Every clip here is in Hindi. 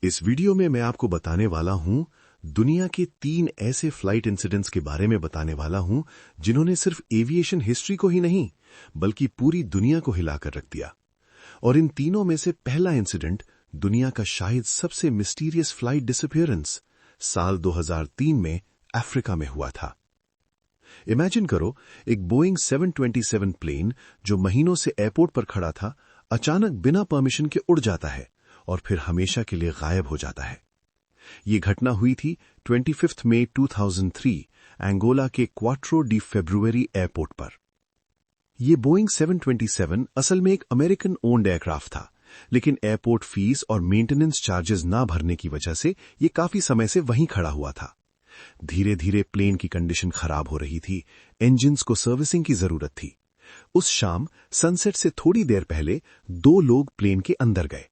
इस वीडियो में मैं आपको बताने वाला हूं दुनिया के 3 ऐसे फ्लाइट इंसिडेंट्स के बारे में बताने वाला हूं जिन्होंने सिर्फ एविएशन हिस्ट्री को ही नहीं बल्कि पूरी दुनिया को हिलाकर रख दिया। और इन तीनों में से पहला इंसिडेंट दुनिया का शायद सबसे मिस्टीरियस फ्लाइट डिसअपीयरेंस साल 2003 में अफ्रीका में हुआ था। इमेजिन करो, एक बोइंग 727 प्लेन जो महीनों से एयरपोर्ट पर खड़ा था अचानक बिना परमिशन के उड़ जाता है और फिर हमेशा के लिए गायब हो जाता है। ये घटना हुई थी 25 मई 2003 एंगोला के क्वाट्रो डी फेब्रुअरी एयरपोर्ट पर। यह बोइंग 727 असल में एक अमेरिकन ओन्ड एयरक्राफ्ट था, लेकिन एयरपोर्ट फीस और मेंटेनेंस चार्जेस ना भरने की वजह से यह काफी समय से वहीं खड़ा हुआ था। धीरे धीरे प्लेन की कंडीशन खराब हो रही थी, इंजन्स को सर्विसिंग की जरूरत थी। उस शाम सनसेट से थोड़ी देर पहले 2 लोग प्लेन के अंदर गए,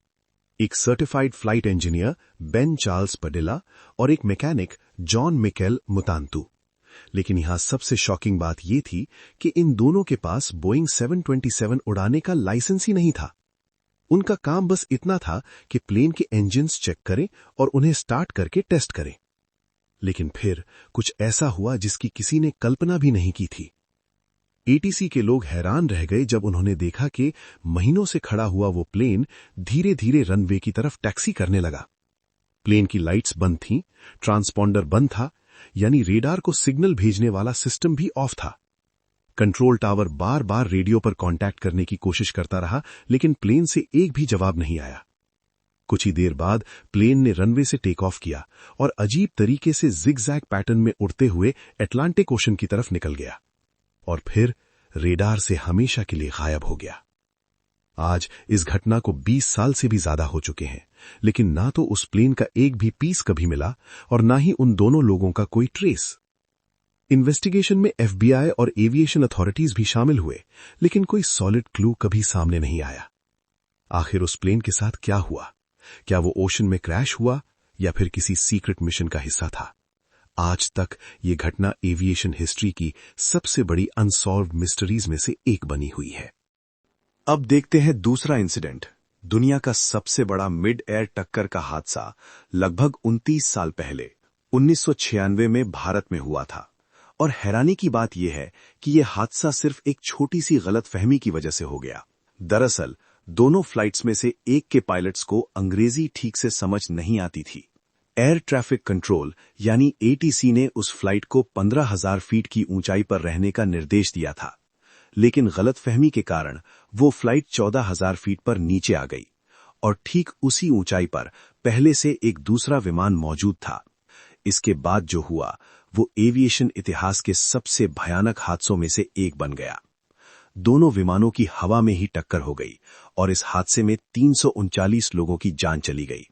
एक certified flight engineer Ben Charles Padilla और एक मैकेनिक जॉन मिकेल मुतांतु। लेकिन यहां सबसे शॉकिंग बात यह थी कि इन दोनों के पास बोइंग 727 उड़ाने का लाइसेंस ही नहीं था। उनका काम बस इतना था कि प्लेन के इंजन्स चेक करें और उन्हें स्टार्ट करके टेस्ट करें। लेकिन फिर कुछ ऐसा हुआ जिसकी किसी ने कल्पना भी नहीं की थी। एटीसी के लोग हैरान रह गए जब उन्होंने देखा कि महीनों से खड़ा हुआ वो प्लेन धीरे धीरे रनवे की तरफ टैक्सी करने लगा। प्लेन की लाइट्स बंद थीं, ट्रांसपॉन्डर बंद था, यानी रेडार को सिग्नल भेजने वाला सिस्टम भी ऑफ था। कंट्रोल टावर बार बार रेडियो पर कांटेक्ट करने की कोशिश करता रहा, लेकिन प्लेन से एक भी जवाब नहीं आया। कुछ ही देर बाद प्लेन ने रनवे से टेक ऑफ किया और अजीब तरीके से जिगजैग पैटर्न में उड़ते हुए अटलांटिक ओशन की तरफ निकल गया और फिर रेडार से हमेशा के लिए गायब हो गया। आज इस घटना को 20 साल से भी ज्यादा हो चुके हैं, लेकिन ना तो उस प्लेन का एक भी पीस कभी मिला और ना ही उन दोनों लोगों का कोई ट्रेस। इन्वेस्टिगेशन में एफबीआई और एविएशन अथॉरिटीज भी शामिल हुए, लेकिन कोई सॉलिड क्लू कभी सामने नहीं आया। आखिर उस प्लेन के साथ क्या हुआ? क्या वो ओशन में क्रैश हुआ या फिर किसी सीक्रेट मिशन का हिस्सा था? आज तक ये घटना एविएशन हिस्ट्री की सबसे बड़ी अनसॉल्व्ड मिस्ट्रीज में से एक बनी हुई है। अब देखते हैं दूसरा इंसिडेंट। दुनिया का सबसे बड़ा मिड एयर टक्कर का हादसा लगभग 29 साल पहले 1996 में भारत में हुआ था। और हैरानी की बात यह है कि यह हादसा सिर्फ एक छोटी सी गलतफहमी की वजह से हो गया। दरअसल दोनों फ्लाइट्स में से एक के पायलट्स को अंग्रेजी ठीक से समझ नहीं आती थी। एयर ट्रैफिक कंट्रोल यानी एटीसी ने उस फ्लाइट को 15,000 फीट की ऊंचाई पर रहने का निर्देश दिया था, लेकिन गलतफहमी के कारण वो फ्लाइट 14,000 फीट पर नीचे आ गई और ठीक उसी ऊंचाई पर पहले से एक दूसरा विमान मौजूद था। इसके बाद जो हुआ वो एविएशन इतिहास के सबसे भयानक हादसों में से एक बन गया। दोनों विमानों की हवा में ही टक्कर हो गई और इस हादसे में 339 लोगों की जान चली गई।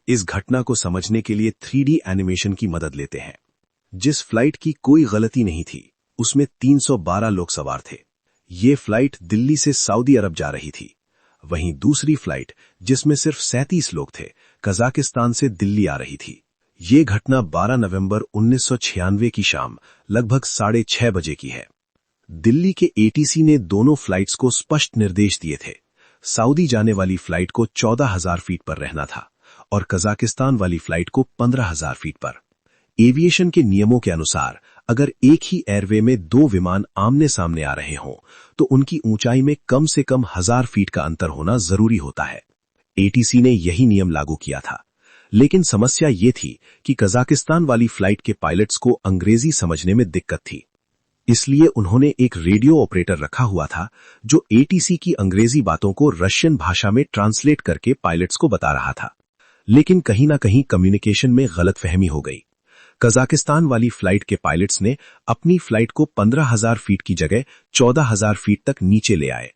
इस घटना को समझने के लिए 3D एनिमेशन की मदद लेते हैं। जिस फ्लाइट की कोई गलती नहीं थी उसमें 312 लोग सवार थे। ये फ्लाइट दिल्ली से सऊदी अरब जा रही थी। वहीं दूसरी फ्लाइट जिसमें सिर्फ 37 लोग थे कजाकिस्तान से दिल्ली आ रही थी। ये घटना 12 नवंबर 1996 की शाम लगभग 6:30 बजे की है। दिल्ली के एटीसी ने दोनों फ्लाइट्स को स्पष्ट निर्देश दिए थे। सऊदी जाने वाली फ्लाइट को 14,000 फीट पर रहना था और कजाकिस्तान वाली फ्लाइट को 15,000 फीट पर। एविएशन के नियमों के अनुसार अगर एक ही एयरवे में 2 विमान आमने सामने आ रहे हों तो उनकी ऊंचाई में कम से कम 1,000 फीट का अंतर होना जरूरी होता है। एटीसी ने यही नियम लागू किया था, लेकिन समस्या ये थी कि कजाकिस्तान वाली फ्लाइट के पायलट्स को अंग्रेजी समझने में दिक्कत थी। इसलिए उन्होंने एक रेडियो ऑपरेटर रखा हुआ था जो एटीसी की अंग्रेजी बातों को रशियन भाषा में ट्रांसलेट करके पायलट्स को बता रहा था। लेकिन कहीं ना कहीं कम्युनिकेशन में गलतफहमी हो गई। कजाकिस्तान वाली फ्लाइट के पायलट्स ने अपनी फ्लाइट को 15,000 फीट की जगह 14,000 फीट तक नीचे ले आए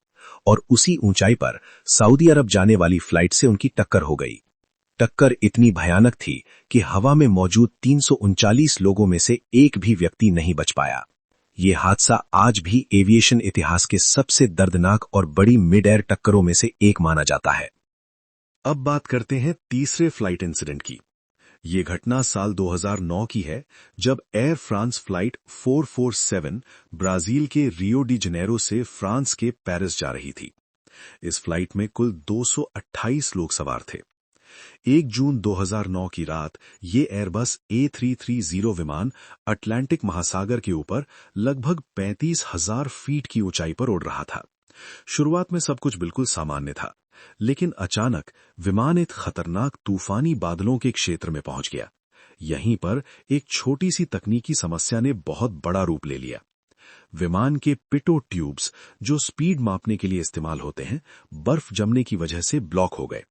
और उसी ऊंचाई पर सऊदी अरब जाने वाली फ्लाइट से उनकी टक्कर हो गई। टक्कर इतनी भयानक थी कि हवा में मौजूद 339 लोगों में से एक भी व्यक्ति नहीं बच पाया। ये हादसा आज भी एविएशन इतिहास के सबसे दर्दनाक और बड़ी मिड एयर टक्करों में से एक माना जाता है। अब बात करते हैं तीसरे फ्लाइट इंसिडेंट की। ये घटना साल 2009 की है, जब एयर फ्रांस फ्लाइट 447 ब्राजील के रियो डी जनेरो से फ्रांस के पेरिस जा रही थी। इस फ्लाइट में कुल 228 लोग सवार थे। 1 जून 2009 की रात ये एयरबस A330 विमान अटलांटिक महासागर के ऊपर लगभग 35,000 फीट की ऊंचाई पर उड़ रहा था। शुरुआत में सब कुछ बिल्कुल सामान्य था, लेकिन अचानक विमान एक खतरनाक तूफानी बादलों के क्षेत्र में पहुंच गया। यहीं पर एक छोटी सी तकनीकी समस्या ने बहुत बड़ा रूप ले लिया। विमान के पिटो ट्यूब्स, जो स्पीड मापने के लिए इस्तेमाल होते हैं, बर्फ जमने की वजह से ब्लॉक हो गए।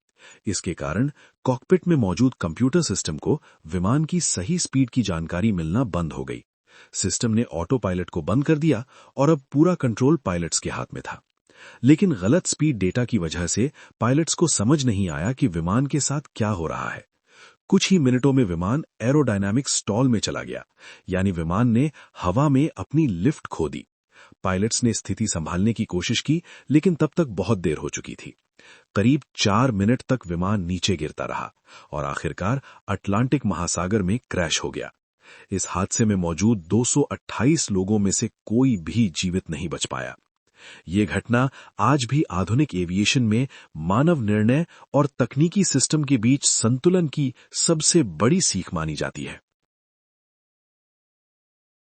इसके कारण कॉकपिट में मौजूद कंप्यूटर सिस्टम को विमान की सही स्पीड की जानकारी मिलना बंद हो गई। सिस्टम ने ऑटो पायलट को बंद कर दिया और अब पूरा कंट्रोल पायलट्स के हाथ में था। लेकिन गलत स्पीड डेटा की वजह से पायलट्स को समझ नहीं आया कि विमान के साथ क्या हो रहा है। कुछ ही मिनटों में विमान एरोडायनामिक स्टॉल में चला गया, यानी विमान ने हवा में अपनी लिफ्ट खो दी। पायलट्स ने स्थिति संभालने की कोशिश की, लेकिन तब तक बहुत देर हो चुकी थी। करीब 4 मिनट तक विमान नीचे गिरता रहा और आखिरकार अटलांटिक महासागर में क्रैश हो गया। इस हादसे में मौजूद 228 लोगों में से कोई भी जीवित नहीं बच पाया। ये घटना आज भी आधुनिक एविएशन में मानव निर्णय और तकनीकी सिस्टम के बीच संतुलन की सबसे बड़ी सीख मानी जाती है।